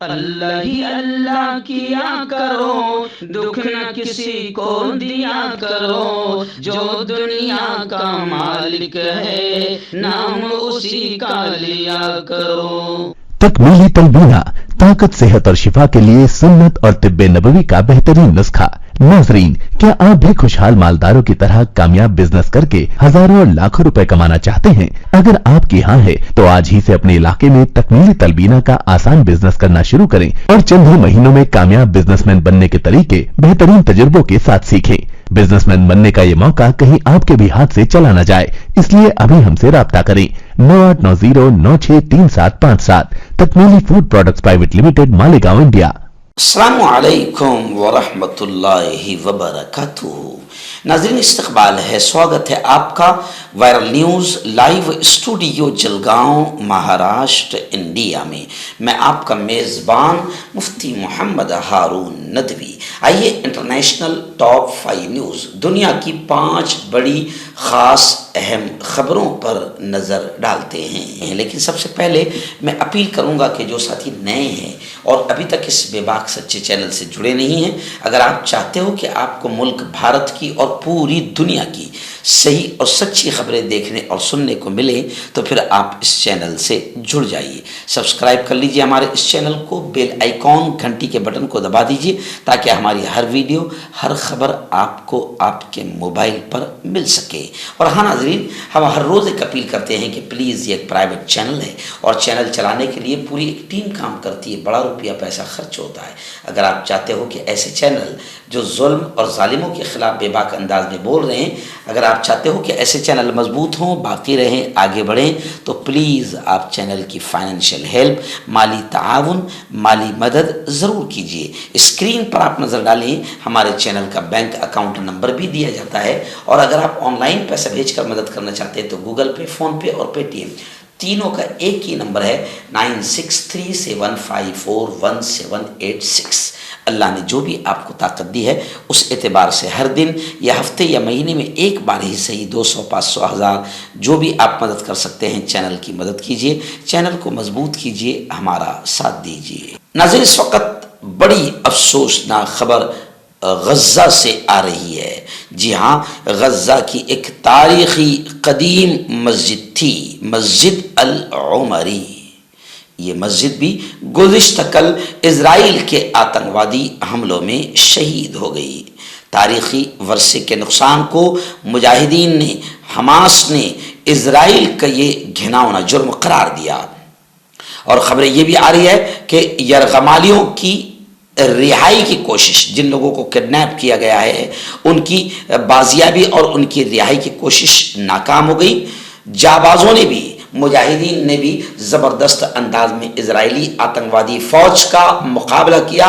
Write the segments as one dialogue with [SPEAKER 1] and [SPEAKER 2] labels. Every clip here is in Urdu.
[SPEAKER 1] اللہ ہی اللہ کیا کرو، دکھ نہ کسی کو دیا کرو، جو دنیا کا مالک ہے نام اسی کا لیا کرو۔
[SPEAKER 2] تکمیلی تلبینہ طاقت، صحت اور شفا کے لیے سنت اور طب نبوی کا بہترین نسخہ۔ ناظرین، کیا آپ بھی خوشحال مالداروں کی طرح کامیاب بزنس کر کے ہزاروں اور لاکھوں روپے کمانا چاہتے ہیں؟ اگر آپ کی ہاں ہے تو آج ہی سے اپنے علاقے میں تکمیلی تلبینہ کا آسان بزنس کرنا شروع کریں اور چند ہی مہینوں میں کامیاب بزنس مین بننے کے طریقے بہترین تجربوں کے ساتھ سیکھیں۔ بزنس مین بننے کا یہ موقع کہیں آپ کے بھی ہاتھ سے چلا نہ جائے، اس لیے ابھی ہم سے رابطہ کریں۔ 9890963757 Takmeeli food products private limited, Malegaon, India.
[SPEAKER 3] السلام علیکم ورحمۃ اللہ وبرکاتہ۔ ناظرین، استقبال ہے، سواگت ہے آپ کا viral news live studio Jalgaon, Maharashtra, India میں۔ میں آپ کا میزبان مفتی محمد ہارون ندوی۔ آئیے انٹرنیشنل ٹاپ 5 نیوز، دنیا کی 5 بڑی خاص اہم خبروں پر نظر ڈالتے ہیں۔ لیکن سب سے پہلے میں اپیل کروں گا کہ جو ساتھی نئے ہیں اور ابھی تک اس بے باک سچے چینل سے جڑے نہیں ہیں، اگر آپ چاہتے ہو کہ آپ کو ملک بھارت کی اور پوری دنیا کی صحیح اور سچی خبریں دیکھنے اور سننے کو ملیں تو پھر آپ اس چینل سے جڑ جائیے۔ سبسکرائب کر لیجئے ہمارے اس چینل کو، بیل آئیکن گھنٹی کے بٹن کو دبا دیجئے تاکہ ہماری ہر ویڈیو، ہر خبر آپ کو آپ کے موبائل پر مل سکے۔ اور ہاں ناظرین، ہم ہر روز ایک اپیل کرتے ہیں کہ پلیز یہ ایک پرائیویٹ چینل ہے اور چینل چلانے کے لیے پوری ایک ٹیم کام کرتی ہے، بڑا روپیہ پیسہ خرچ ہوتا ہے۔ اگر آپ چاہتے ہو کہ ایسے چینل جو ظلم اور ظالموں کے خلاف بے باک انداز میں بول رہے ہیں، اگر آپ چاہتے ہو کہ ایسے چینل مضبوط ہوں، باقی رہیں، آگے بڑھیں، تو پلیز آپ چینل کی فائنینشیل ہیلپ، مالی تعاون، مالی مدد ضرور کیجیے۔ اسکرین پر آپ نظر ڈالیں، ہمارے چینل کا بینک اکاؤنٹ نمبر بھی دیا جاتا ہے، اور اگر آپ آن لائن پیسہ بھیج کر مدد کرنا چاہتے ہیں تو گوگل پے، فون پے اور پے ٹی ایم تینوں کا ایک ہی نمبر ہے 9637541786۔ اللہ نے جو بھی آپ کو طاقت دی ہے اس اعتبار سے ہر دن یا ہفتے یا مہینے میں ایک بار ہی صحیح 200، 500، 1000 جو بھی آپ مدد کر سکتے ہیں چینل کی مدد کیجیے، چینل کو مضبوط کیجیے، ہمارا ساتھ دیجیے۔ ناظرین، اس وقت بڑی افسوسناک خبر غزہ سے آ رہی ہے۔ جی ہاں، غزہ کی ایک تاریخی قدیم مسجد تھی، مسجد العمری۔ یہ مسجد بھی گزشتہ کل اسرائیل کے آتنکوادی حملوں میں شہید ہو گئی۔ تاریخی ورثے کے نقصان کو مجاہدین نے، حماس نے اسرائیل کا یہ گھناؤنا جرم قرار دیا، اور خبریں یہ بھی آ رہی ہے کہ یرغمالیوں کی رہائی کی کوشش، جن لوگوں کو کڈنیپ کیا گیا ہے ان کی بازیابی اور ان کی رہائی کی کوشش ناکام ہو گئی۔ جابازوں نے بھی، مجاہدین نے بھی زبردست انداز میں اسرائیلی آتنکوادی فوج کا مقابلہ کیا،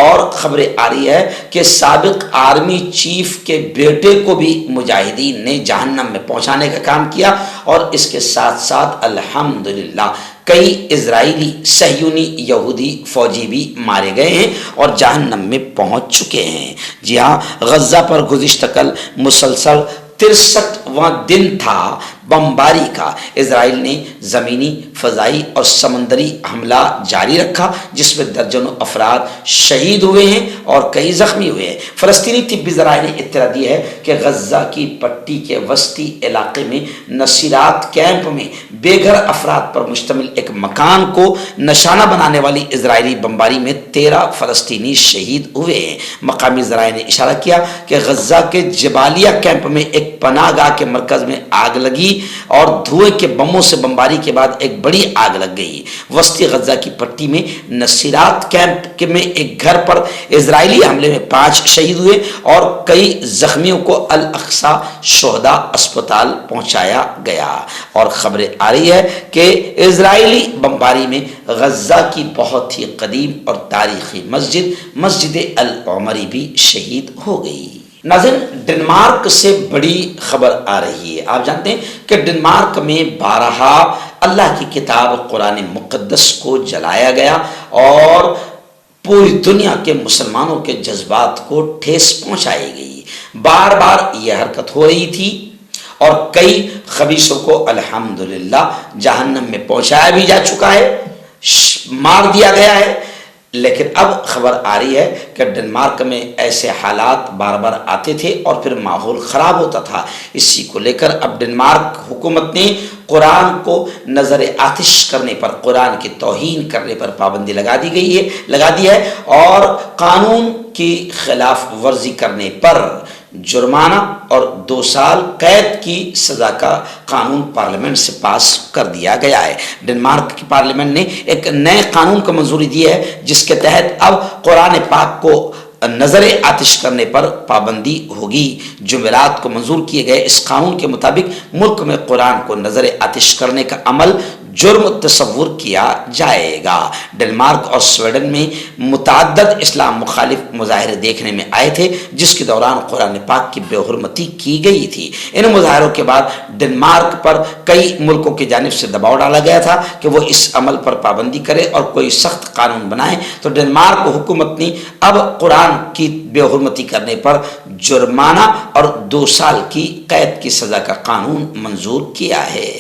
[SPEAKER 3] اور خبریں آ رہی ہے کہ سابق آرمی چیف کے بیٹے کو بھی مجاہدین نے جہنم میں پہنچانے کا کام کیا، اور اس کے ساتھ ساتھ الحمدللہ کئی اسرائیلی صہیونی یہودی فوجی بھی مارے گئے ہیں اور جہنم میں پہنچ چکے ہیں۔ جی ہاں، غزہ پر گزشتہ کل مسلسل 63واں دن تھا بمباری کا۔ اسرائیل نے زمینی، فضائی اور سمندری حملہ جاری رکھا، جس میں درجنوں افراد شہید ہوئے ہیں اور کئی زخمی ہوئے ہیں۔ فلسطینی طبی ذرائع نے اطلاع دی ہے کہ غزہ کی پٹی کے وسطی علاقے میں نصیرات کیمپ میں بے گھر افراد پر مشتمل ایک مکان کو نشانہ بنانے والی اسرائیلی بمباری میں 13 فلسطینی شہید ہوئے ہیں۔ مقامی ذرائع نے اشارہ کیا کہ غزہ کے جبالیہ کیمپ میں ایک پناہ گاہ کے مرکز میں آگ لگی اور دھوئے کے بموں سے بمباری کے بعد ایک بڑی آگ لگ گئی۔ وسطی غزہ کی پٹی میں نصیرات کیمپ میں ایک گھر پر اسرائیلی حملے میں 5 شہید ہوئے اور کئی زخمیوں کو الاقصی شہداء اسپتال پہنچایا گیا۔ اور خبریں آ رہی ہے کہ اسرائیلی بمباری میں غزہ کی بہت ہی قدیم اور تاریخی مسجد العمری بھی شہید ہو گئی۔ ناظرین، ڈنمارک سے بڑی خبر آ رہی ہے۔ آپ جانتے ہیں کہ ڈنمارک میں بارہا اللہ کی کتاب قرآن مقدس کو جلایا گیا اور پوری دنیا کے مسلمانوں کے جذبات کو ٹھیس پہنچائی گئی۔ بار بار یہ حرکت ہو رہی تھی اور کئی خبیثوں کو الحمدللہ جہنم میں پہنچایا بھی جا چکا ہے، مار دیا گیا ہے۔ لیکن اب خبر آ رہی ہے کہ ڈنمارک میں ایسے حالات بار بار آتے تھے اور پھر ماحول خراب ہوتا تھا. اسی کو لے کر اب ڈنمارک حکومت نے قرآن کو نظر آتش کرنے پر، قرآن کی توہین کرنے پر پابندی لگا دی ہے اور قانون کی خلاف ورزی کرنے پر جرمانہ اور 2 سال قید کی سزا کا قانون پارلیمنٹ سے پاس کر دیا گیا ہے. ڈنمارک کی پارلیمنٹ نے ایک نئے قانون کو منظوری دی ہے جس کے تحت اب قرآن پاک کو نظر آتش کرنے پر پابندی ہوگی. جمعرات کو منظور کیے گئے اس قانون کے مطابق ملک میں قرآن کو نظر آتش کرنے کا عمل جرم تصور کیا جائے گا. ڈنمارک اور سویڈن میں متعدد اسلام مخالف مظاہرے دیکھنے میں آئے تھے جس کے دوران قرآن پاک کی بے حرمتی کی گئی تھی. ان مظاہروں کے بعد ڈنمارک پر کئی ملکوں کی جانب سے دباؤ ڈالا گیا تھا کہ وہ اس عمل پر پابندی کرے اور کوئی سخت قانون بنائے. تو ڈنمارک حکومت نے اب قرآن کی بے حرمتی کرنے پر جرمانہ اور 2 سال کی قید کی سزا کا قانون منظور کیا ہے.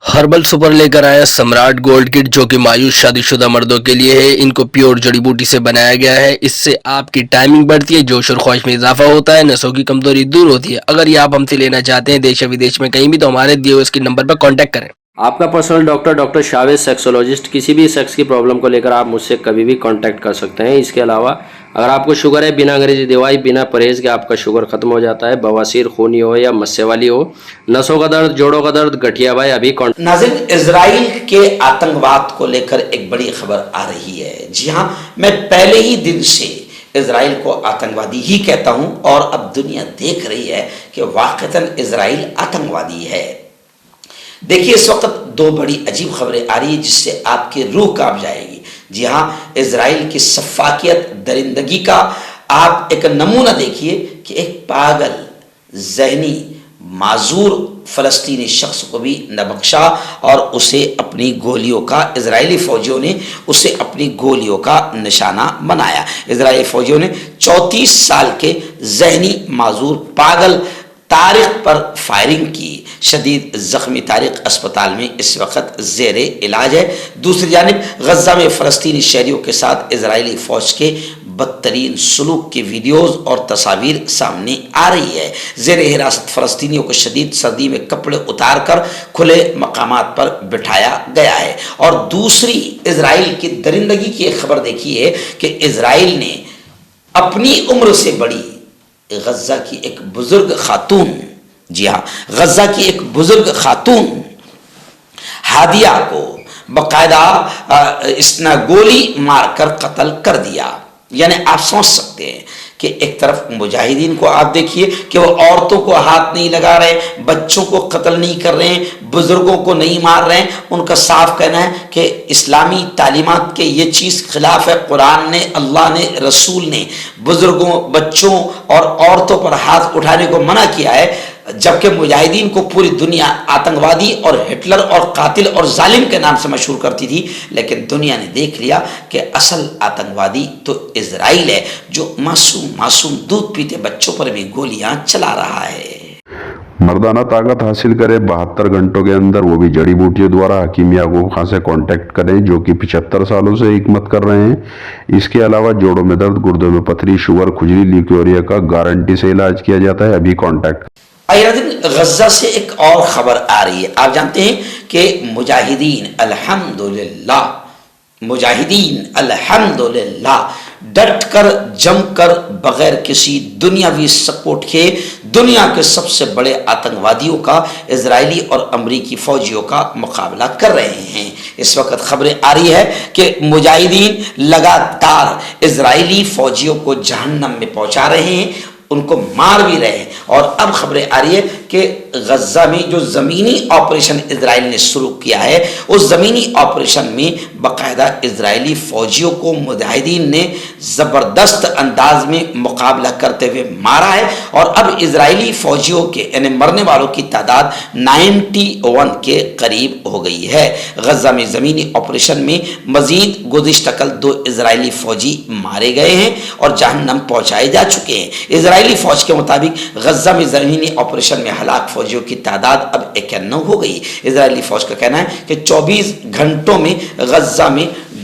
[SPEAKER 4] ہربل سپر لے کر آیا سمراٹ گولڈ کٹ جو کہ مایوس شادی شدہ مردوں کے لیے ہے. ان کو پیور جڑی بوٹی سے بنایا گیا ہے. اس سے آپ کی ٹائمنگ بڑھتی ہے، جوش اور خواہش میں اضافہ ہوتا ہے، نسوں کی کمزوری دور ہوتی ہے. اگر یہ آپ ہم سے لینا چاہتے ہیں دیش و ودیش میں کہیں بھی تو ہمارے دیے ہوئے اس کے نمبر پر کانٹیکٹ کریں.
[SPEAKER 5] آپ کا پرسنل ڈاکٹر شاویز سیکسولوجسٹ، کسی بھی سیکس کی پرابلم کو لے کر آپ مجھ سے کبھی بھی کانٹیکٹ کر سکتے ہیں. اس کے علاوہ اگر آپ کو شوگر ہے، بنا انگریزی دوائی، بنا پرہیز کے آپ کا شوگر ختم ہو جاتا ہے. بواسیر خونی ہو یا مسے والی ہو، نسوں کا درد، جوڑوں کا درد، گٹھیا بھائی ابھی
[SPEAKER 3] ناظرین، اسرائیل کے آتنکواد کو لے کر ایک بڑی خبر آ رہی ہے. جی ہاں، میں پہلے ہی دن سے اسرائیل کو آتنکوادی ہی کہتا ہوں اور اب دنیا دیکھ رہی ہے کہ واقعتاً اسرائیل آتنکوادی ہے. دیکھیے، اس وقت 2 بڑی عجیب خبریں آ رہی ہیں جس سے آپ کی روح کانپ جائے گی. جی ہاں، اسرائیل کی سفاکیت، درندگی کا آپ ایک نمونہ دیکھیے کہ ایک پاگل، ذہنی، معذور فلسطینی شخص کو بھی نہ بخشا اور اسے اپنی گولیوں کا، اسرائیلی فوجیوں نے اسے اپنی گولیوں کا نشانہ بنایا. اسرائیلی فوجیوں نے 34 سال کے ذہنی معذور پاگل طارق پر فائرنگ کی. شدید زخمی طارق اسپتال میں اس وقت زیر علاج ہے. دوسری جانب غزہ میں فلسطینی شہریوں کے ساتھ اسرائیلی فوج کے بدترین سلوک کی ویڈیوز اور تصاویر سامنے آ رہی ہے. زیر حراست فلسطینیوں کو شدید سردی میں کپڑے اتار کر کھلے مقامات پر بٹھایا گیا ہے. اور دوسری اسرائیل کی درندگی کی ایک خبر دیکھیے کہ اسرائیل نے اپنی عمر سے بڑی غزہ کی ایک بزرگ خاتون، جی ہاں، غزہ کی ایک بزرگ خاتون ہادیہ کو باقاعدہ اس نے گولی مار کر قتل کر دیا. یعنی آپ سمجھ سکتے ہیں کہ ایک طرف مجاہدین کو آپ دیکھیے کہ وہ عورتوں کو ہاتھ نہیں لگا رہے، بچوں کو قتل نہیں کر رہے ہیں، بزرگوں کو نہیں مار رہے ہیں. ان کا صاف کہنا ہے کہ اسلامی تعلیمات کے یہ چیز خلاف ہے. قرآن نے، اللہ نے، رسول نے بزرگوں، بچوں اور عورتوں پر ہاتھ اٹھانے کو منع کیا ہے. جبکہ مجاہدین کو پوری دنیا آتنکوادی اور ہٹلر اور قاتل اور ظالم کے نام سے مشہور کرتی تھی، لیکن دنیا نے دیکھ لیا کہ اصل آتنکوادی تو اسرائیل ہے جو معصوم دودھ پیتے بچوں پر بھی گولیاں چلا رہا ہے.
[SPEAKER 6] مردانہ طاقت حاصل کرے 72 گھنٹوں کے اندر، وہ بھی جڑی بوٹیوں دوارا. حکیم یعقوب خان سے کانٹیکٹ کریں جو کہ 75 سالوں سے حکمت کر رہے ہیں. اس کے علاوہ جوڑوں میں درد، گردوں میں پتھری، شوگر، کھجلی، لیکوریا کا گارنٹی سے علاج کیا جاتا ہے. ابھی کانٹیکٹ.
[SPEAKER 3] غزہ سے ایک اور خبر آ رہی ہے. آپ جانتے ہیں کہ مجاہدین الحمدللہ ڈٹ کر، جم کر، بغیر کسی دنیاوی سپورٹ کے دنیا کے سب سے بڑے آتنکوادیوں کا، اسرائیلی اور امریکی فوجیوں کا مقابلہ کر رہے ہیں. اس وقت خبریں آ رہی ہے کہ مجاہدین لگاتار اسرائیلی فوجیوں کو جہنم میں پہنچا رہے ہیں، ان کو مار بھی رہے ہیں. اور اب خبریں آ رہی ہے کہ غزہ میں جو زمینی آپریشن اسرائیل نے شروع کیا ہے، اس زمینی آپریشن میں باقاعدہ اسرائیلی فوجیوں کو مجاہدین نے زبردست انداز میں مقابلہ کرتے ہوئے مارا ہے. اور اب اسرائیلی فوجیوں کے یعنی مرنے والوں کی تعداد 91 کے قریب ہو گئی ہے. غزہ میں زمینی آپریشن میں مزید گزشتہ کل 2 اسرائیلی فوجی مارے گئے ہیں اور جہنم پہنچائے جا چکے ہیں. اسرائیلی فوج کے مطابق غزہ میں زمینی آپریشن میں ہلاک فوجیوں کی تعداد اب 91 ہو گئی. اسرائیلی فوج کا کہنا ہے کہ 24 گھنٹوں میں غزہ میں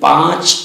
[SPEAKER 3] 5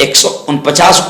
[SPEAKER 3] 149